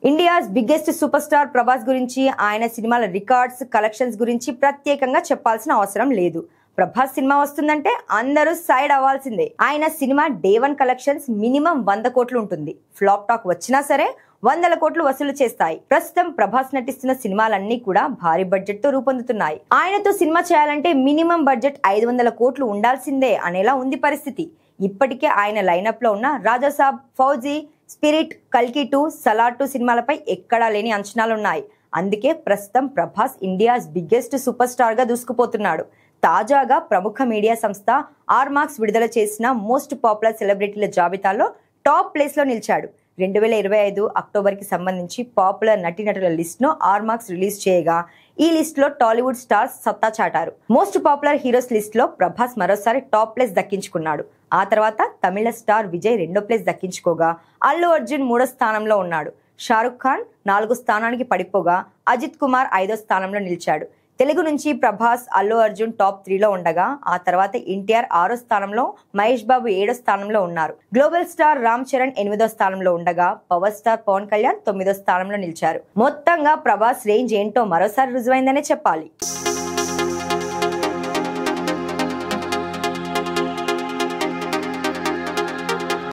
India's biggest super star Prabhas గురించి, ఆయన సినిమాల రికార్డ్స్, కలెక్షన్స్ గురించి ప్రత్యేకంగా చెప్పాల్సిన అవసరం లేదు. ప్రభాస్ సినిమా వస్తుందంటే అందరూ సైడ్ అవ్వాల్సిందే. ఆయన సినిమా డే 1 కలెక్షన్స్ మినిమం 100 కోట్లు ఉంటుంది. ఫ్లాప్ టాక్ వచ్చినా సరే 100 కోట్లు వసూలు చేస్తాయి. ప్రస్తుతం ప్రభాస్ నటిస్తున్న సినిమాలన్నీ కూడా భారీ బడ్జెట్ తో రూపొందుతున్నాయి. ఆయనతో సినిమా చేయాలంటే మినిమం బడ్జెట్ 500 కోట్లు ఉండాల్సిందే అనేలా ఉంది పరిస్థితి. ఇప్పటికే ఆయన లైనప్ లో ఉన్న రాజాసాబ్, ఫౌజీ, స్పిరిట్, కల్కి 2, సలార్ 2 సినిమాలపై ఎక్కడా లేని అంచనాలున్నాయి. అందుకే ప్రస్తుతం Prabhas India's biggest super star గా దూసుకుపోతున్నాడు. తాజాగా ప్రముఖ మీడియా సంస్థ ఆర్మాక్స్ విడుదల చేసిన మోస్ట్ పాపులర్ సెలబ్రిటీల జాబితాలో టాప్ ప్లేస్ లో నిలిచాడు. 2025 అక్టోబర్ కి సంబంధించి పాపులర్ నటీనటుల లిస్ట్ ను ఆర్మాక్స్ రిలీజ్ చేయగా ఈ లిస్ట్ లో టాలీవుడ్ స్టార్స్ సత్తా చాటారు. మోస్ట్ పాపులర్ హీరోస్ లిస్ట్ లో ప్రభాస్ మరోసారి టాప్ ప్లేస్ దక్కించుకున్నాడు. ఆ తర్వాత తమిళ స్టార్ విజయ్ 2వ ప్లేస్ దక్కించుకోగా అల్లు అర్జున్ 3వ స్థానంలో ఉన్నాడు. షారుఖ్ ఖాన్ 4వ స్థానానికి పడిపోగా అజిత్ కుమార్ 5వ స్థానంలో నిలిచాడు. తెలుగు నుంచి ప్రభాస్, అల్లు అర్జున్ టాప్ 3లో ఉండగా ఆ తర్వాత ఎన్టీఆర్ 6వ స్థానంలో, మహేష్ బాబు 7వ స్థానంలో ఉన్నారు. గ్లోబల్ స్టార్ రామ్ చరణ్ 8వ స్థానంలో ఉండగా పవర్ స్టార్ పవన్ కళ్యాణ్ 9వ స్థానంలో నిలిచారు. మొత్తంగా ప్రభాస్ రేంజ్ ఏంటో మరోసారి రుజువైందనే చెప్పాలి.